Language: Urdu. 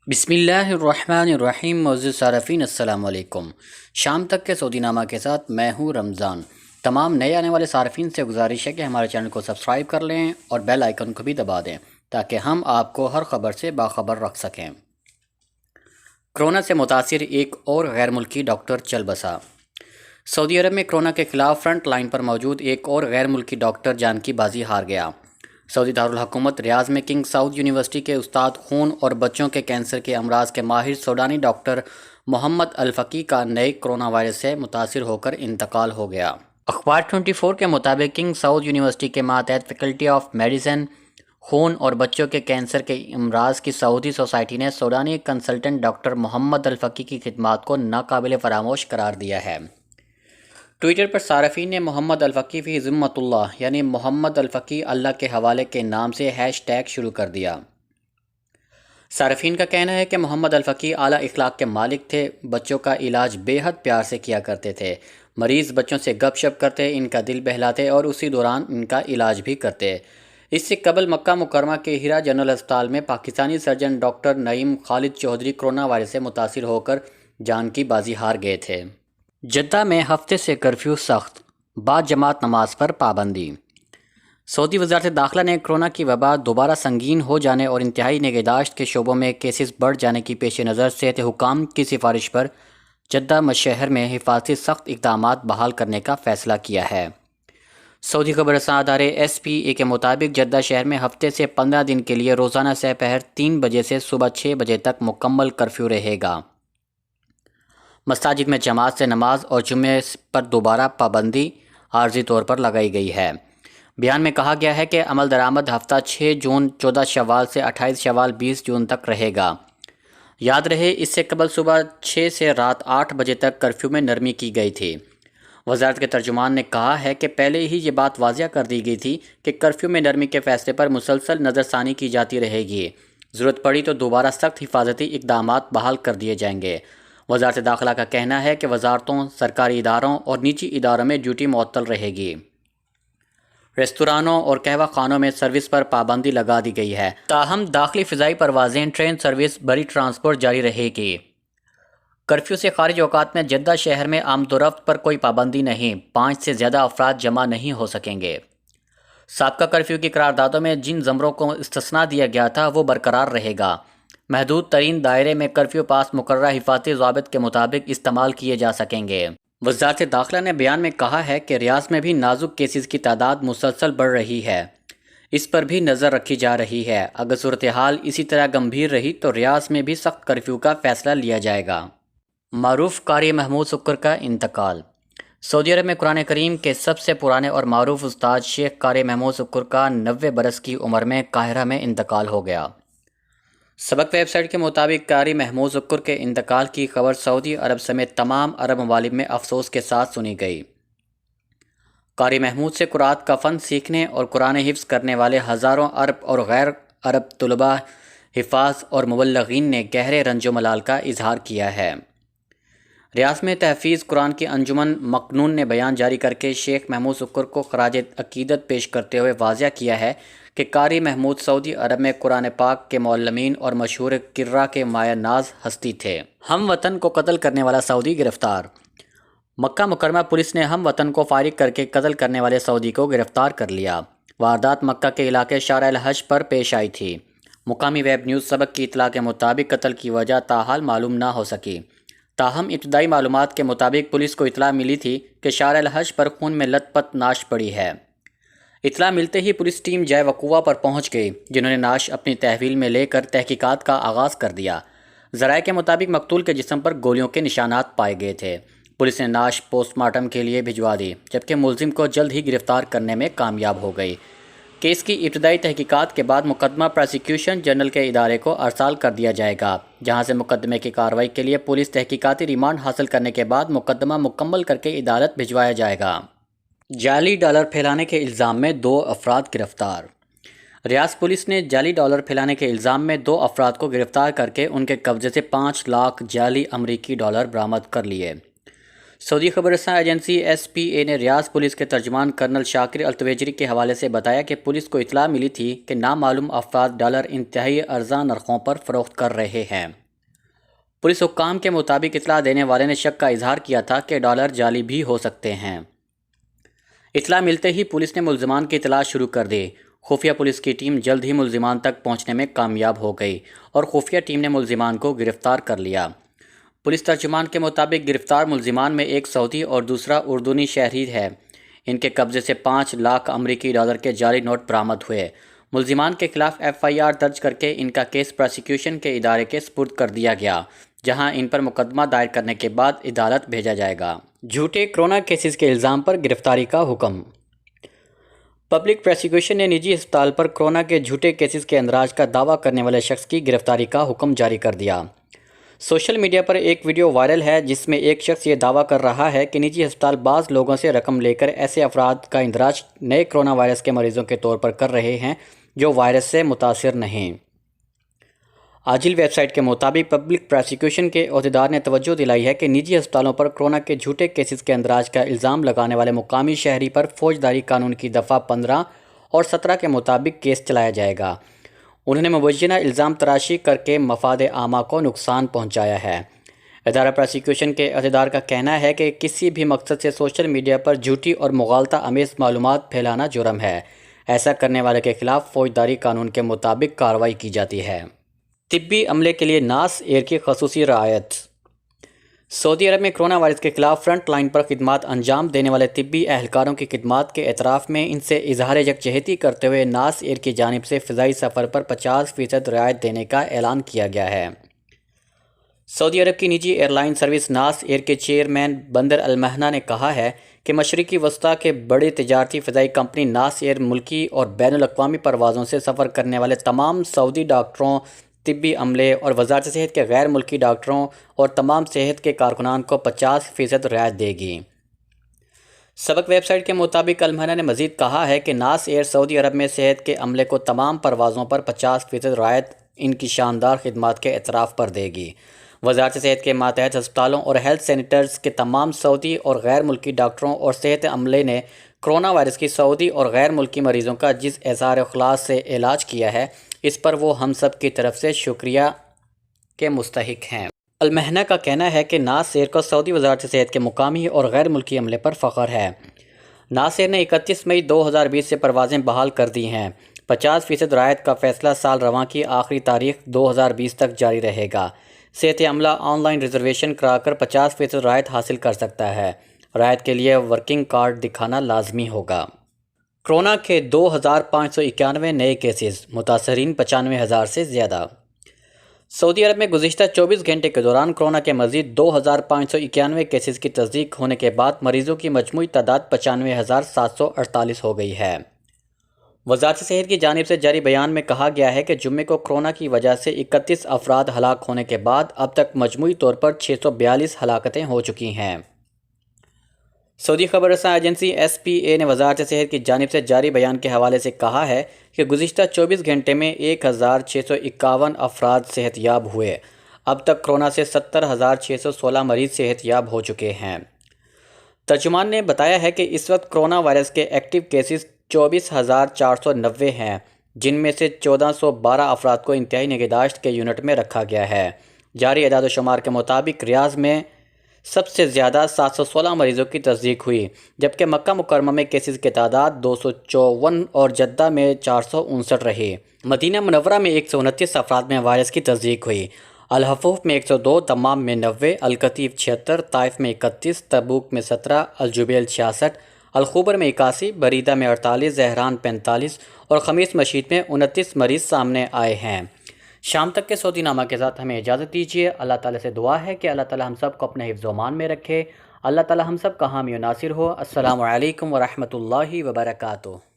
بسم اللہ الرحمن الرحیم۔ معزز صارفین السلام علیکم۔ شام تک کے سعودی نامہ کے ساتھ میں ہوں رمضان۔ تمام نئے آنے والے صارفین سے گزارش ہے کہ ہمارے چینل کو سبسکرائب کر لیں اور بیل آئیکن کو بھی دبا دیں تاکہ ہم آپ کو ہر خبر سے باخبر رکھ سکیں۔ کرونا سے متاثر ایک اور غیر ملکی ڈاکٹر چل بسا۔ سعودی عرب میں کرونا کے خلاف فرنٹ لائن پر موجود ایک اور غیر ملکی ڈاکٹر جان کی بازی ہار گیا۔ سعودی دارالحکومت ریاض میں کنگ سعود یونیورسٹی کے استاد خون اور بچوں کے کینسر کے امراض کے ماہر سوڈانی ڈاکٹر محمد الفقی کا نئے کرونا وائرس سے متاثر ہو کر انتقال ہو گیا۔ اخبار 24 کے مطابق کنگ سعود یونیورسٹی کے ماتحت فیکلٹی آف میڈیسن خون اور بچوں کے کینسر کے امراض کی سعودی سوسائٹی نے سوڈانی کنسلٹنٹ ڈاکٹر محمد الفقی کی خدمات کو ناقابل فراموش قرار دیا ہے۔ ٹویٹر پر صارفین نے محمد الفقی فی ذمۃ اللہ یعنی محمد الفقی اللہ کے حوالے کے نام سے ہیش ٹیگ شروع کر دیا۔ صارفین کا کہنا ہے کہ محمد الفقی اعلیٰ اخلاق کے مالک تھے، بچوں کا علاج بے حد پیار سے کیا کرتے تھے، مریض بچوں سے گپ شپ کرتے، ان کا دل بہلاتے اور اسی دوران ان کا علاج بھی کرتے۔ اس سے قبل مکہ مکرمہ کے ہیرا جنرل اسپتال میں پاکستانی سرجن ڈاکٹر نعیم خالد چودھری کرونا وائرس سے متاثر ہو کر جان کی بازی ہار گئے تھے۔ جدہ میں ہفتے سے کرفیو سخت، بعد جماعت نماز پر پابندی۔ سعودی وزارت داخلہ نے کرونا کی وبا دوبارہ سنگین ہو جانے اور انتہائی نگہداشت کے شعبوں میں کیسز بڑھ جانے کی پیش نظر صحت حکام کی سفارش پر جدہ شہر میں حفاظتی سخت اقدامات بحال کرنے کا فیصلہ کیا ہے۔ سعودی خبر رساں ادارے ایس پی اے کے مطابق جدہ شہر میں ہفتے سے 15 دن کے لیے روزانہ سہ پہر 3 بجے سے صبح 6 بجے تک مکمل کرفیو رہے گا۔ مساجد میں جماعت سے نماز اور جمعے پر دوبارہ پابندی عارضی طور پر لگائی گئی ہے۔ بیان میں کہا گیا ہے کہ عمل درآمد ہفتہ 6 جون 14 شوال سے 28 شوال 20 جون تک رہے گا۔ یاد رہے اس سے قبل صبح 6 سے رات 8 بجے تک کرفیو میں نرمی کی گئی تھی۔ وزارت کے ترجمان نے کہا ہے کہ پہلے ہی یہ بات واضح کر دی گئی تھی کہ کرفیو میں نرمی کے فیصلے پر مسلسل نظر ثانی کی جاتی رہے گی، ضرورت پڑی تو دوبارہ سخت حفاظتی اقدامات بحال کر دیے جائیں گے۔ وزارت داخلہ کا کہنا ہے کہ وزارتوں، سرکاری اداروں اور نجی اداروں میں ڈیوٹی معطل رہے گی۔ ریستورانوں اور قہوہ خانوں میں سروس پر پابندی لگا دی گئی ہے، تاہم داخلی فضائی پروازیں، ٹرین سروس، بری ٹرانسپورٹ جاری رہے گی۔ کرفیو سے خارج اوقات میں جدہ شہر میں آمد و رفت پر کوئی پابندی نہیں، 5 سے زیادہ افراد جمع نہیں ہو سکیں گے۔ سابقہ کرفیو کی قراردادوں میں جن زمروں کو استثناء دیا گیا تھا وہ برقرار رہے گا۔ محدود ترین دائرے میں کرفیو پاس مقررہ حفاظتی ضوابط کے مطابق استعمال کیے جا سکیں گے۔ وزارت داخلہ نے بیان میں کہا ہے کہ ریاض میں بھی نازک کیسز کی تعداد مسلسل بڑھ رہی ہے، اس پر بھی نظر رکھی جا رہی ہے۔ اگر صورتحال اسی طرح گمبھیر رہی تو ریاض میں بھی سخت کرفیو کا فیصلہ لیا جائے گا۔ معروف قاری محمود سکر کا انتقال۔ سعودی عرب میں قرآن کریم کے سب سے پرانے اور معروف استاد شیخ قاری محمود سکر کا 90 برس کی عمر میں قاہرہ میں انتقال ہو گیا۔ سبق ویب سائٹ کے مطابق قاری محمود سکر کے انتقال کی خبر سعودی عرب سمیت تمام عرب ممالک میں افسوس کے ساتھ سنی گئی۔ قاری محمود سے قرآن کا فن سیکھنے اور قرآن حفظ کرنے والے ہزاروں عرب اور غیر عرب طلباء، حفاظ اور مبلغین نے گہرے رنج و ملال کا اظہار کیا ہے۔ ریاض میں تحفیظ قرآن کی انجمن مقنون نے بیان جاری کر کے شیخ محمود سکر کو خراج عقیدت پیش کرتے ہوئے واضح کیا ہے کہ قاری محمود سعودی عرب میں قرآن پاک کے معلمین اور مشہور قراء کے مایہ ناز ہستی تھے۔ ہم وطن کو قتل کرنے والا سعودی گرفتار۔ مکہ مکرمہ پولیس نے ہم وطن کو فارغ کر کے قتل کرنے والے سعودی کو گرفتار کر لیا۔ واردات مکہ کے علاقے شارع الحج پر پیش آئی تھی۔ مقامی ویب نیوز سبق کی اطلاع کے مطابق قتل کی وجہ تاحال معلوم نہ ہو سکی، تاہم ابتدائی معلومات کے مطابق پولیس کو اطلاع ملی تھی کہ شارع الحج پر خون میں لت پت نعش پڑی ہے۔ اطلاع ملتے ہی پولیس ٹیم جائے وقوع پر پہنچ گئی، جنہوں نے نعش اپنی تحویل میں لے کر تحقیقات کا آغاز کر دیا۔ ذرائع کے مطابق مقتول کے جسم پر گولیوں کے نشانات پائے گئے تھے۔ پولیس نے نعش پوسٹ مارٹم کے لیے بھجوا دی، جبکہ ملزم کو جلد ہی گرفتار کرنے میں کامیاب ہو گئی۔ کیس کی ابتدائی تحقیقات کے بعد مقدمہ پراسیکیوشن جنرل کے ادارے کو ارسال کر دیا جائے گا، جہاں سے مقدمے کی کارروائی کے لیے پولیس تحقیقاتی ریمانڈ حاصل کرنے کے بعد مقدمہ مکمل کر کے عدالت بھجوایا جائے گا۔ جعلی ڈالر پھیلانے کے الزام میں 2 افراد گرفتار۔ ریاض پولیس نے جعلی ڈالر پھیلانے کے الزام میں 2 افراد کو گرفتار کر کے ان کے قبضے سے 5 لاکھ جعلی امریکی ڈالر برآمد کر لیے۔ سعودی خبر رساں ایجنسی ایس پی اے نے ریاض پولیس کے ترجمان کرنل شکریہ التویجری کے حوالے سے بتایا کہ پولیس کو اطلاع ملی تھی کہ نامعلوم افراد ڈالر انتہائی ارزاں نرخوں پر فروخت کر رہے ہیں۔ پولیس حکام کے مطابق اطلاع دینے والے نے شک کا اظہار کیا تھا کہ ڈالر جعلی بھی ہو سکتے ہیں۔ اطلاع ملتے ہی پولیس نے ملزمان کی تلاش شروع کر دی۔ خفیہ پولیس کی ٹیم جلد ہی ملزمان تک پہنچنے میں کامیاب ہو گئی اور خفیہ ٹیم نے ملزمان کو گرفتار کر لیا۔ پولیس ترجمان کے مطابق گرفتار ملزمان میں ایک سعودی اور دوسرا اردنی شہری ہے۔ ان کے قبضے سے 5 لاکھ امریکی ڈالر کے جعلی نوٹ برآمد ہوئے۔ ملزمان کے خلاف FIR درج کر کے ان کا کیس پروسیکیوشن کے ادارے کے سپرد کر دیا گیا، جہاں ان پر مقدمہ دائر کرنے کے بعد عدالت بھیجا جائے گا۔ جھوٹے کرونا کیسز کے الزام پر گرفتاری کا حکم۔ پبلک پروسیکیوشن نے نجی ہسپتال پر کرونا کے جھوٹے کیسز کے اندراج کا دعویٰ کرنے والے شخص کی گرفتاری کا حکم جاری کر دیا۔ سوشل میڈیا پر ایک ویڈیو وائرل ہے جس میں ایک شخص یہ دعویٰ کر رہا ہے کہ نجی ہسپتال بعض لوگوں سے رقم لے کر ایسے افراد کا اندراج نئے کرونا وائرس کے مریضوں کے طور پر کر رہے ہیں جو وائرس سے متاثر نہیں۔ عاجل ویب سائٹ کے مطابق پبلک پروسیکیوشن کے عہدیدار نے توجہ دلائی ہے کہ نجی ہسپتالوں پر کرونا کے جھوٹے کیسز کے اندراج کا الزام لگانے والے مقامی شہری پر فوجداری قانون کی دفعہ 15 اور 17 کے مطابق کیس چلایا جائے گا۔ انہوں نے مبینہ الزام تراشی کر کے مفاد عامہ کو نقصان پہنچایا ہے۔ ادارہ پروسیکیوشن کے عہدیدار کا کہنا ہے کہ کسی بھی مقصد سے سوشل میڈیا پر جھوٹی اور مغالطہ آمیز معلومات پھیلانا جرم ہے۔ ایسا کرنے والے کے خلاف فوجداری قانون کے مطابق کارروائی کی جاتی ہے۔ طبی عملے کے لیے ناس ایئر کی خصوصی رعایت۔ سعودی عرب میں کرونا وائرس کے خلاف فرنٹ لائن پر خدمات انجام دینے والے طبی اہلکاروں کی خدمات کے اعتراف میں ان سے اظہار یکجہتی کرتے ہوئے ناس ایئر کی جانب سے فضائی سفر پر 50% رعایت دینے کا اعلان کیا گیا ہے۔ سعودی عرب کی نجی ایئر لائن سروس ناس ایئر کے چیئرمین بندر المہنا نے کہا ہے کہ مشرقی وسطیٰ کے بڑے تجارتی فضائی کمپنی ناس ایئر ملکی اور بین الاقوامی پروازوں سے سفر کرنے والے تمام سعودی ڈاکٹروں، طبی عملے اور وزارت صحت کے غیر ملکی ڈاکٹروں اور تمام صحت کے کارکنان کو 50% رعایت دے گی۔ سبق ویب سائٹ کے مطابق المہنا نے مزید کہا ہے کہ ناس ایئر سعودی عرب میں صحت کے عملے کو تمام پروازوں پر 50% رعایت ان کی شاندار خدمات کے اعتراف پر دے گی۔ وزارت صحت کے ماتحت ہسپتالوں اور ہیلتھ سینٹرز کے تمام سعودی اور غیر ملکی ڈاکٹروں اور صحت عملے نے کرونا وائرس کی سعودی اور غیر ملکی مریضوں کا جس اظہار اخلاص سے علاج کیا ہے اس پر وہ ہم سب کی طرف سے شکریہ کے مستحق ہیں۔ المہنا کا کہنا ہے کہ ناس ایئر کو سعودی وزارت صحت کے مقامی اور غیر ملکی عملے پر فخر ہے۔ ناس ایئر نے 31 مئی 2020 سے پروازیں بحال کر دی ہیں۔ 50% رعایت کا فیصلہ سال رواں کی آخری تاریخ 2020 تک جاری رہے گا۔ صحت عملہ آن لائن ریزرویشن کرا کر 50% رعایت حاصل کر سکتا ہے۔ رعایت کے لیے ورکنگ کارڈ دکھانا لازمی ہوگا۔ کرونا کے 2591 نئے کیسز، متاثرین 95,000 سے زیادہ۔ سعودی عرب میں گزشتہ 24 گھنٹے کے دوران کرونا کے مزید 2591 کیسز کی تصدیق ہونے کے بعد مریضوں کی مجموعی تعداد 95,748 ہو گئی ہے۔ وزارت صحت کی جانب سے جاری بیان میں کہا گیا ہے کہ جمعے کو کرونا کی وجہ سے 31 افراد ہلاک ہونے کے بعد اب تک مجموعی طور پر 642 ہلاکتیں ہو چکی ہیں۔ سعودی خبر رساں ایجنسی SPA نے وزارت صحت کی جانب سے جاری بیان کے حوالے سے کہا ہے کہ گزشتہ 24 گھنٹے میں 1651 افراد صحت یاب ہوئے۔ اب تک کرونا سے 70,616 مریض صحت یاب ہو چکے ہیں۔ ترجمان نے بتایا ہے کہ اس وقت کرونا وائرس کے ایکٹیو کیسز 24,490 ہیں، جن میں سے 1412 افراد کو انتہائی نگہداشت کے یونٹ میں رکھا گیا ہے۔ جاری اعداد و شمار کے مطابق ریاض میں سب سے زیادہ 716 مریضوں کی تصدیق ہوئی، جبکہ مکہ مکرمہ میں کیسز کی تعداد 254 اور جدہ میں 459 رہی۔ مدینہ منورہ میں 129 افراد میں وائرس کی تصدیق ہوئی۔ الحفوف میں 102، دمام میں 90، القطیف 76، طائف میں 31، تبوک میں 17، الجبیل 66، الخوبر میں 81، بریدہ میں 48، زہران 45 اور خمیس مشید میں 29 مریض سامنے آئے ہیں۔ شام تک کے سعودی نامہ کے ساتھ ہمیں اجازت دیجیے۔ اللہ تعالیٰ سے دعا ہے کہ اللہ تعالیٰ ہم سب کو اپنے حفظ و امان میں رکھے۔ اللہ تعالیٰ ہم سب کا حامی و ناصر ہو۔ السلام علیکم ورحمۃ اللہ وبرکاتہ۔